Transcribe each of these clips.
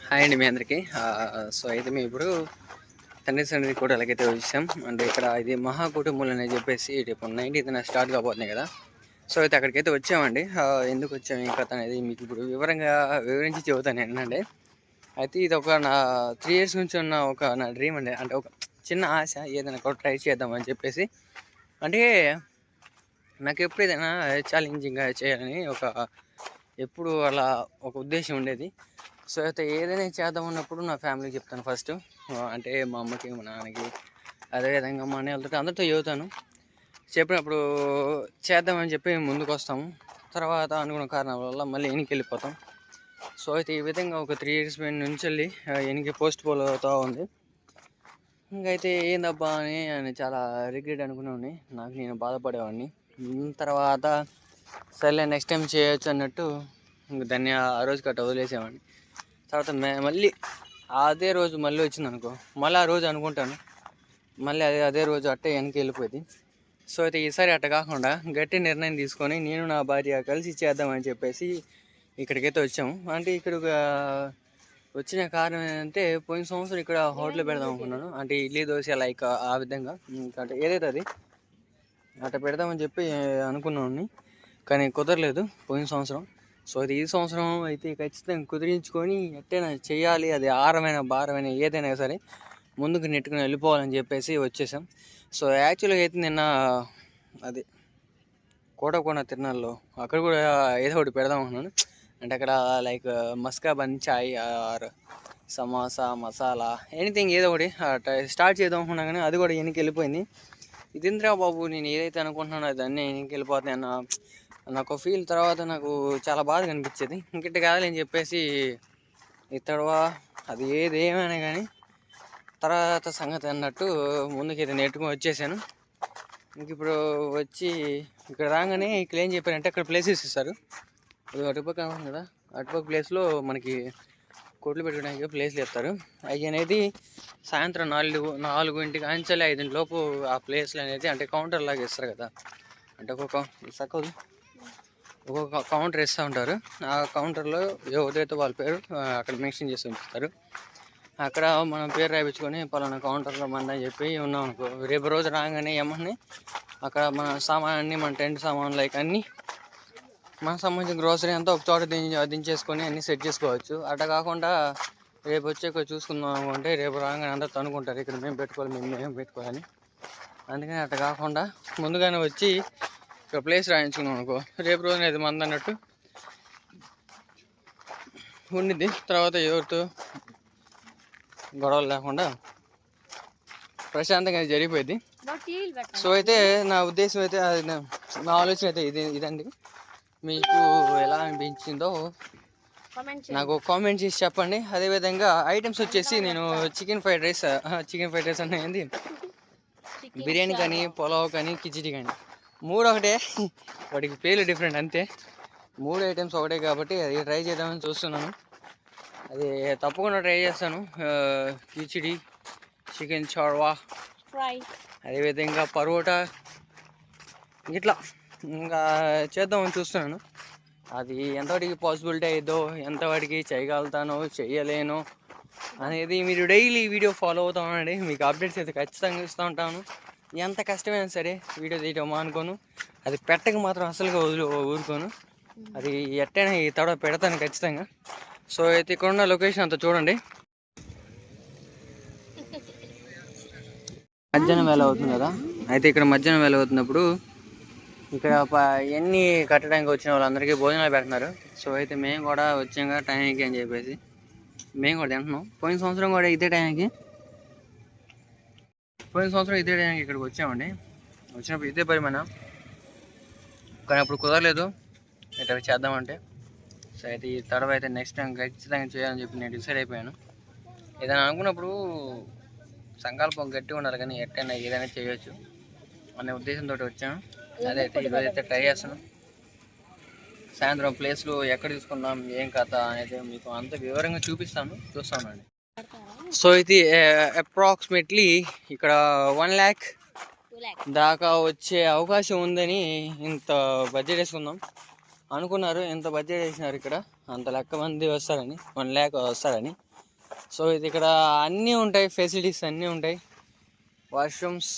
Hi అండి మీ అందరికీ. So అయితే మేము ఇప్పుడు తండ్రి కూటలకైతే వచ్చాం. అంటే ఇక్కడ ఇది మహాకుటుంబులు అని చెప్పేసి రేపు 19th స్టార్ట్ కాబోతున్నాయి కదా. సో అయితే అక్కడికైతే వచ్చామండి. ఎందుకు వచ్చాము ఇంకా అనేది మీకు ఇప్పుడు వివరించి చెబుతాను ఏంటంటే, అయితే ఇది ఒక నా 3 years నుంచి ఉన్న ఒక నా డ్రీమ్ అండి. అంటే ఒక చిన్న ఆశ, ఏదైనా కూడా ట్రై చేద్దామని చెప్పేసి. అంటే నాకు ఎప్పుడు ఏదైనా ఛాలెంజింగ్గా చేయాలని ఎప్పుడు అలా ఒక ఉద్దేశం ఉండేది. సో అయితే ఏదైనా చేద్దాం అన్నప్పుడు నా ఫ్యామిలీకి చెప్తాను ఫస్ట్. అంటే మా అమ్మకి, మా నాన్నకి, అదేవిధంగా మా అన్నయ్యలతో అందరితో చెబుతాను. చెప్పినప్పుడు చేద్దామని చెప్పి ముందుకు వస్తాము. తర్వాత అనుకున్న కారణాల వల్ల మళ్ళీ వెనక్కి వెళ్ళిపోతాం. సో అయితే ఈ విధంగా ఒక 3 years నుంచి వెళ్ళి వెనక్కి పోస్ట్ పోల్ అవుతూ ఉంది. ఇంకైతే ఏందబ్బా అని చాలా రిగ్రెట్ అనుకునేవాడిని, నాకు నేను బాధపడేవాడిని. తర్వాత సర్లే నెక్స్ట్ టైం చేయొచ్చు అన్నట్టు ఇంక దాన్ని ఆ రోజు కట్ట వదిలేసేవాడిని. తర్వాత మళ్ళీ అదే రోజు మళ్ళీ వచ్చింది అనుకో, మళ్ళీ ఆ రోజు అనుకుంటాను, మళ్ళీ అదే రోజు అట్టే వెనక్కి వెళ్ళిపోయింది. సో అయితే ఈసారి అట్ట కాకుండా గట్టి నిర్ణయం తీసుకొని నేను నా భార్య కలిసి చేద్దామని చెప్పేసి ఇక్కడికైతే వచ్చాము. అంటే ఇక్కడ వచ్చిన కారణం ఏంటంటే, పోయిన సంవత్సరం ఇక్కడ హోటల్ పెడదాం అనుకున్నాను. అంటే ఇడ్లీ దోశ లైక్ ఆ విధంగా, అంటే ఏదైతే అది అట్లా పెడదామని చెప్పి అనుకున్నాను, కానీ కుదరలేదు పోయిన సంవత్సరం. సో అది ఈ సంవత్సరం అయితే ఖచ్చితంగా కుదిరించుకొని ఎట్టైనా చేయాలి, అది భారమైన ఏదైనా సరే ముందుకు నెట్టుకుని వెళ్ళిపోవాలని చెప్పేసి వచ్చేసాం. సో యాక్చువల్గా అయితే నిన్న అది కోటకొండ తిరునాళ్ళలో అక్కడ కూడా ఏదో ఒకటి పెడదాం అనుకున్నాను. అంటే అక్కడ like maska bun chai or samosa masala anything ఏదో ఒకటి స్టార్ట్ చేద్దాం అనుకున్నా, కానీ అది కూడా వెనక్కి వెళ్ళిపోయింది. ఇదేంద్రా బాబు, నేను ఏదైతే అనుకుంటున్నానో అదన్నీ వెనక్కి వెళ్ళిపోతాయి అన్న నాకు ఫీల్. తర్వాత నాకు చాలా బాధ కనిపించేది. ఇంకటి కాదని చెప్పేసి ఇతడవా అది ఏమైనా కానీ తర్వాత సంగతి అన్నట్టు ముందుకైతే నెట్టుకొని వచ్చేసాను. ఇంక ఇప్పుడు వచ్చి ఇక్కడ రాగానే ఇక్కడ ఏం చెప్పారంటే, అక్కడ ప్లేసెస్ ఇస్తారు. అది అటుపక్క కదా, అటుపక్క ప్లేస్లో మనకి కోట్లు పెట్టుకోవడానికి ప్లేస్లు ఇస్తారు. అవి అనేది సాయంత్రం 4 అంచెలే 5 లోపు ఆ ప్లేస్లు అనేది అంటే కౌంటర్ లాగా ఇస్తారు కదా. అంటే ఒక్కొక్క కౌంటర్ ఇస్తూ ఉంటారు. ఆ కౌంటర్లో ఎవరైతే వాళ్ళ పేరు అక్కడ మెన్షన్ చేసి ఉంచుతారు. అక్కడ మనం పేరు రాయించుకొని పలానా కౌంటర్లో మందని చెప్పి ఉన్నాం అనుకో, రేపు రోజు రాగానే ఏమని అక్కడ మన సామాన్ అన్నీ, మన టెంట్ సామాన్ లైక్ అన్నీ మనకు సంబంధించిన గ్రోసరీ అంతా ఒక చోట దించేసుకొని అన్నీ సెట్ చేసుకోవచ్చు. అట్లా కాకుండా రేపు వచ్చే చూసుకుందాం అనుకుంటే రేపు రాగానే అందరూ అనుకుంటారు ఇక్కడ మేము పెట్టుకోవాలని. అందుకని అట్లా కాకుండా ముందుగానే వచ్చి ఇక్కడ ప్లేస్ రాయించుకున్నాం అనుకో, రేపు రోజున ఇది మంది అన్నట్టు ఉండిద్ది. తర్వాత ఎవరితో గొడవలు లేకుండా ప్రశాంతంగా జరిగిపోయింది. సో అయితే నా ఉద్దేశం అయితే, నా ఆలోచన అయితే ఇదండి. మీకు ఎలా అనిపించిందో నాకు కామెంట్ చేసి చెప్పండి. అదేవిధంగా ఐటమ్స్ వచ్చేసి నేను చికెన్ ఫ్రైడ్ రైస్ అన్న ఏంది, బిర్యానీ కానీ, పులావ్ కానీ, కిచిడి కానీ 3 ఒకటే, వాటికి పేర్లు డిఫరెంట్ అంతే. 3 ఐటమ్స్ ఒకటే కాబట్టి అది ట్రై చేద్దామని చూస్తున్నాను. అది తప్పకుండా ట్రై చేస్తాను. కిచిడి, చికెన్ చార్వా, అదేవిధంగా పరోటా, ఇట్లా ఇంకా చేద్దామని చూస్తున్నాను. అది ఎంతవాడికి పాసిబిలిటీ అయ్యిద్దో, ఎంతవాడికి చేయగలుగుతానో చేయలేనో అనేది మీరు డైలీ వీడియో ఫాలో అవుతూ ఉండండి. మీకు అప్డేట్స్ అయితే ఖచ్చితంగా ఇస్తూ ఉంటాను. ఎంత కష్టమైనా సరే వీడియో తీయటం మానుకోను, అది పెట్టక మాత్రం అసలుగా ఊరుకోను. అది ఎట్టైనా ఈ తడ పెడతాను ఖచ్చితంగా. సో అయితే ఇక్కడ ఉన్న లొకేషన్ అంతా చూడండి. మధ్యాహ్నం వేళ అవుతుంది కదా. అయితే ఇక్కడ మధ్యాహ్నం వేళ అవుతున్నప్పుడు ఇక్కడ ఎన్ని కట్టడానికి వచ్చిన వాళ్ళందరికీ భోజనాలు పెడుతున్నారు. సో అయితే మేము కూడా వచ్చాం కదా టైంకి అని చెప్పేసి మేము కూడా తింటున్నాం. పోయిన సంవత్సరం కూడా ఇదే టైంకి ఇక్కడికి వచ్చామండి. వచ్చినప్పుడు ఇదే పరిమాణం, కానీ అప్పుడు కుదరలేదు ఇట్లా చేద్దామంటే. సో అయితే ఈ తడవ అయితే నెక్స్ట్ టైం ఖచ్చితంగా చేయాలని చెప్పి నేను డిసైడ్ అయిపోయాను. ఏదైనా అనుకున్నప్పుడు సంకల్పం గట్టిగా ఉండాలి, కానీ ఎట్టైనా ఏదైనా చేయొచ్చు అనే ఉద్దేశంతో వచ్చాను. అదైతే ఈరోజైతే ట్రై చేస్తాను. సాయంత్రం ప్లేస్లు ఎక్కడ తీసుకుందాం, ఏం కథ అనేది మీకు అంత వివరంగా చూస్తానండి. సో ఇది అప్రాక్సిమేట్లీ ఇక్కడ 1 lakh దాకా వచ్చే అవకాశం ఉందని ఇంత బడ్జెట్ వేసుకుందాం అనుకున్నారు. ఎంత బడ్జెట్ వేసినారు ఇక్కడ. అంత లెక్క మంది వస్తారని, 1 lakh వస్తారని. సో ఇది ఇక్కడ అన్నీ ఉంటాయి, ఫెసిలిటీస్ అన్నీ ఉంటాయి, వాష్రూమ్స్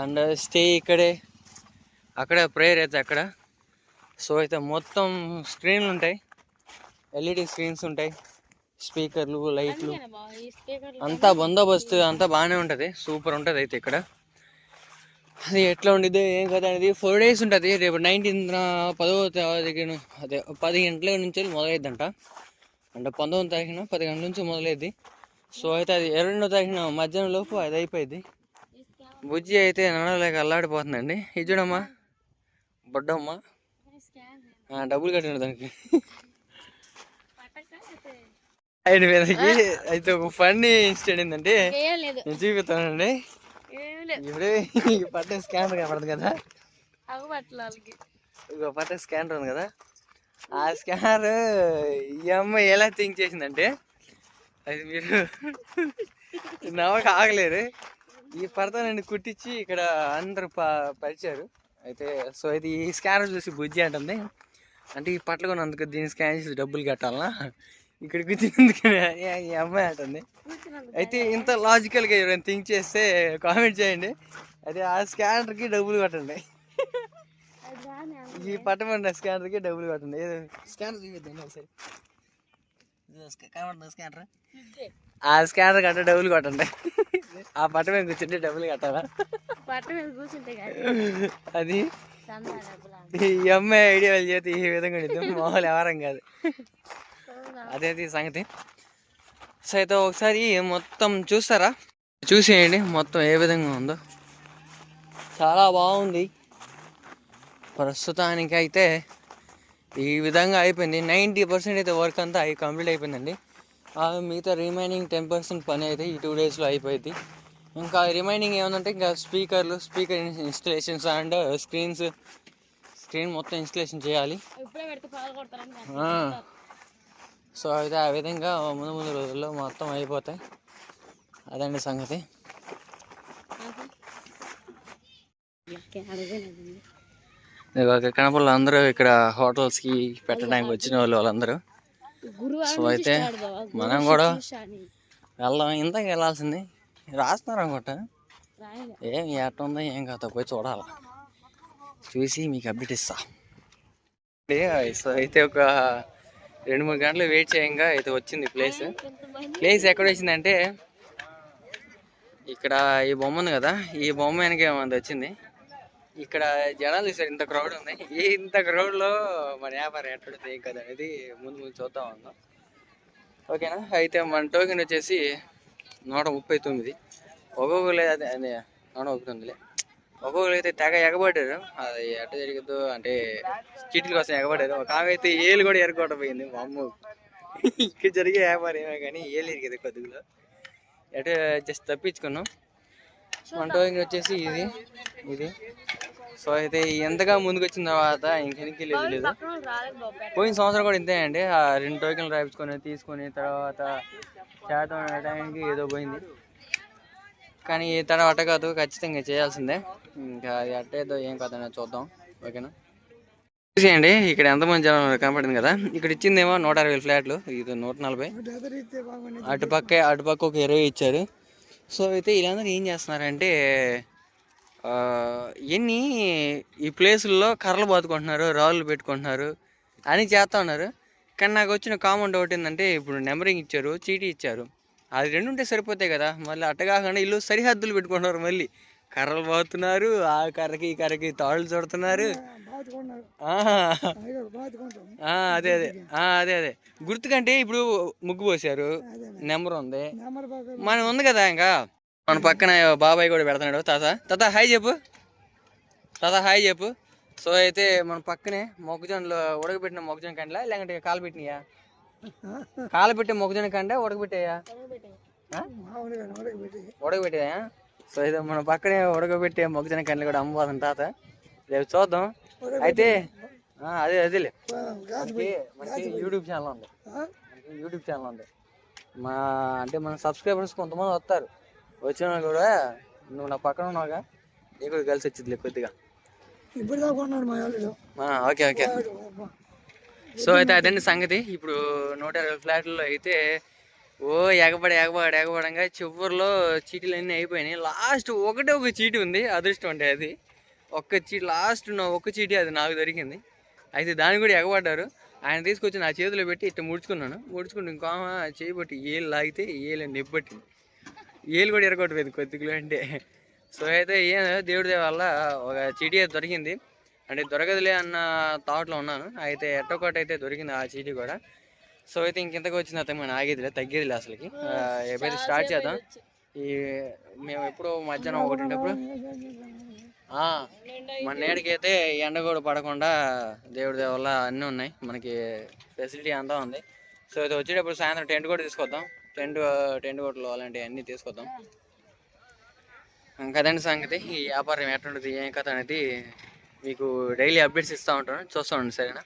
అండ్ స్టే ఇక్కడే, అక్కడ ప్రేయర్ అయితే అక్కడ. సో అయితే మొత్తం స్క్రీన్లు ఉంటాయి, ఎల్ఈడి స్క్రీన్స్ ఉంటాయి, స్పీకర్లు, లైట్లు, అంతా బందోబస్తు అంతా బాగానే ఉంటుంది. సూపర్ ఉంటుంది అయితే ఇక్కడ. అది ఎట్లా ఉండిద్ది ఏం కదా అనేది 4 days ఉంటుంది. రేపు 19th 10వ తారీఖున, అదే 10 గంటల నుంచి మొదలైద్దంట. అంటే 19వ తారీఖున 10 గంటల నుంచి మొదలైద్ది. సో అయితే అది 22వ తారీఖున మధ్యాహ్నం లోపు అది అయిపోయింది. బుజ్జి అయితే నడవలేక అల్లాడిపోతుందండి. ఇది చూడమ్మా, బొడ్డమ్మ, డబ్బులు కట్టిన దానికి. అయితే ఒక ఫన్నీ ఇన్సిడెంట్ ఏంటంటే నేను చూపిస్తానండి. ఇప్పుడు ఈ పట్ట స్కానర్ కనపడుతుంది కదా, ఇక పట్ట స్కానర్ ఉంది కదా, ఆ స్కానర్ ఈ అమ్మాయి ఎలా థింక్ చేసిందంటే, అది మీరు నవ్వక ఆగలేరు, ఈ పడతానండి కుట్టించి ఇక్కడ అందరూ పరిచారు అయితే. సో అయితే ఈ స్కానర్ చూసి బుజ్జి అంటుంది, అంటే ఈ పట్ల కొన్నందుకు దీన్ని స్కాన్ చేసి డబ్బులు కట్టాలనా, ఇక్కడ కూర్చున్నందుకు ఈ అమ్మాయి అంటుంది. అయితే ఇంత లాజికల్గా ఎవరైనా థింక్ చేస్తే కామెంట్ చేయండి. అయితే ఆ స్కానర్కి డబ్బులు కట్టండి, ఈ పట్టమండి స్కానర్కి డబ్బులు కట్టండి. స్కానర్ చూపిద్దాం ఒకసారి, స్కానర్, ఆ స్కానర్ కట్ట డబ్బులు కట్టండి. ఆ పట్ట మీద కూర్చుంటే డబ్బులు కట్టాలా, అది ఈ అమ్మాయి ఐడియా వాళ్ళు చేతి ఈ విధంగా ఉంటుంది, మామూలు ఎవరం కాదు. అదే సంగతి. సో అయితే ఒకసారి మొత్తం చూస్తారా, చూసేయండి మొత్తం ఏ విధంగా ఉందో. చాలా బాగుంది. ప్రస్తుతానికి అయితే ఈ విధంగా అయిపోయింది. 90% అయితే వర్క్ అంతా కంప్లీట్ అయిపోయిందండి. మిగతా రిమైనింగ్ 10% పని అయితే ఈ 2 daysలో అయిపోయింది. ఇంకా రిమైనింగ్ ఏమందంటే ఇంకా స్పీకర్ ఇన్స్టలేషన్స్ అండ్ స్క్రీన్ మొత్తం ఇన్స్టలేషన్ చేయాలి. సో అయితే ఆ విధంగా ముందు రోజుల్లో మొత్తం అయిపోతాయి. అదండి సంగతి. కనపల్లో అందరూ ఇక్కడ హోటల్స్కి పెట్టడానికి వచ్చిన వాళ్ళందరూ. సో అయితే మనం కూడా ఇంతకు వెళ్ళాల్సింది, రాస్తున్నారు అనుకుంటా, ఏం ఎట్ట ఉందో ఏం కాదు పోయి చూడాలి, చూసి మీకు అప్డేట్ ఇస్తా. సో అయితే ఒక 2-3 గంటలు వెయిట్ చేయంగా అయితే వచ్చింది ప్లేస్ ఎక్కడ వచ్చిందంటే, ఇక్కడ ఈ బొమ్మ ఉంది కదా, ఈ బొమ్మ వెనక ఏమంది వచ్చింది. ఇక్కడ జనాలు చూసారు, ఇంత క్రౌడ్ ఉంది. ఇంత క్రౌడ్లో మన వ్యాపారం ఎట్లుంటుంది ఏం కదా అనేది ముందు చూద్దాం అన్నాం. ఓకేనా. అయితే మన టోకెన్ వచ్చేసి 139. ఒక్కొక్కరు అదే 139లే. ఒక్కొక్కరు అయితే తెగ ఎగబడ్డారు. అది ఎట్ట జరిగిద్దు అంటే చీటీల కోసం ఎగబడ్డారు. ఒక ఆమె అయితే ఏళ్ళు కూడా ఎరగొట్ట పోయింది. మా అమ్మ ఇక్కడ జరిగే వ్యాపారం ఏమో కానీ ఏళ్ళు ఎరిగేది కొద్దిగా. ఎటు జస్ట్ తప్పించుకున్నాం. మన టోకెన్ వచ్చేసి ఇది. సో అయితే ఎంతగా ముందుకు వచ్చిన తర్వాత ఇంకెనికి లేదు. పోయిన సంవత్సరం కూడా ఇంతే అండి. ఆ 2 టోకెన్లు తీసుకొని తర్వాత చేద్దాం అనే టైంకి ఏదో పోయింది. కానీ ఈ తడ అట్ట కాదు, ఖచ్చితంగా చేయాల్సిందే. ఇంకా అది అట్టేదో ఏం కాదని చూద్దాం. ఓకేనా. చూసేయండి ఇక్కడ ఎంతమంది జనం కనపడింది కదా. ఇక్కడ ఇచ్చిందేమో 160 ఫ్లాట్లు, ఇది 140. అటుపక్క ఒక 20 ఇచ్చారు. సో అయితే వీళ్ళందరూ ఏం చేస్తున్నారంటే, ఈ ప్లేసుల్లో కర్రలు బాదుకుంటున్నారు, రాళ్ళు పెట్టుకుంటున్నారు అని చేస్తూ ఉన్నారు. కానీ నాకు వచ్చిన కామన్ డౌట్ ఏంటంటే, ఇప్పుడు నెంబరింగ్ ఇచ్చారు, చీటీ ఇచ్చారు, అది 2 ఉంటే సరిపోతాయి కదా. మళ్ళీ అట్ట కాకుండా ఇల్లు సరిహద్దులు పెట్టుకుంటున్నారు, మళ్ళీ కర్రలు బాతున్నారు, ఆ కర్రకి ఈ కర్రకి తాళ్ళు చుడుతున్నారు. అదే గుర్తుకంటే ఇప్పుడు ముగ్గు పోసారు, నెంబర్ ఉంది, మనం ఉంది కదా. ఇంకా మన పక్కన బాబాయ్ కూడా పెడుతున్నాడు. తాత హాయ్ చెప్పు, సో అయితే మన పక్కనే మొక్కజొన్నలు ఉడకబెట్టిన మొక్కజొన్న కండ్లా, లేకుంటే కాలబెట్టినయా? కాలబెట్టే మొక్కజొన్న కండ ఉడకబెట్టాయా? ఉడకబెట్టాయా? సో అయితే మన పక్కనే ఉడకబెట్టే మొక్కజొన్న కండ్లు కూడా అమ్మబోతుంది తాత. రేపు చూద్దాం. అయితే అదేలే, మనకి యూట్యూబ్ ఛానల్ ఉంది. మన సబ్స్క్రైబర్స్ కొంతమంది వస్తారు. వచ్చిన కూడా నువ్వు నా పక్కన ఉన్నావుగా, నీకు కూడా కలిసి వచ్చింది కొద్దిగా. ఓకే సో అయితే అదండి సంగతి. ఇప్పుడు 120 ఫ్లాట్లలో అయితే ఓ ఎగబడంగా చివరిలో చీటీలు అన్నీ అయిపోయినాయి. లాస్ట్ ఒకటే ఒక చీటీ ఉంది, అదృష్టం అంటే అది ఒక్క చీటీ. లాస్ట్ ఒక్క చీటీ అది నాకు దొరికింది. అయితే దాన్ని కూడా ఎగబడ్డారు. ఆయన తీసుకొచ్చి నా చేతిలో పెట్టి ఇట్లా ముడుచుకుంటూ ఇంకో చేయబట్టి ఏళ్ళు లాగితే ఏళ్ళు నిబ్బట్టింది. ఏళ్ళు కూడా ఎరగొట్టలేదు కొద్దిగా అంటే. సో అయితే ఏం దేవుడి వల్ల ఒక చీటీ అయితే దొరికింది. అంటే దొరకదులే అన్న థాట్లో ఉన్నాను. అయితే ఎట్టొకటి అయితే దొరికింది ఆ చీటీ కూడా. సో అయితే ఇంకెంతకు వచ్చింది అతను మనం ఆగేదిలే, తగ్గేదిలే అసలుకి. ఎప్పుడైతే స్టార్ట్ చేద్దాం. ఈ మేము ఎప్పుడో మధ్యాహ్నం 1 మన నేడికైతే ఎండ కూడా పడకుండా దేవుడి వల్ల అన్నీ ఉన్నాయి, మనకి ఫెసిలిటీ అంతా ఉంది. సో అయితే వచ్చేటప్పుడు సాయంత్రం టెంట్ కూడా తీసుకొద్దాం. టెంట్ కొట్లు అలాంటివి అన్నీ తీసుకొద్దాం. కదండి సంగతి. ఈ వ్యాపారం ఎట్లుంటుంది ఏం కథ అనేది మీకు డైలీ అప్డేట్స్ ఇస్తూ ఉంటాను, చూస్తూ ఉండండి సరేనా.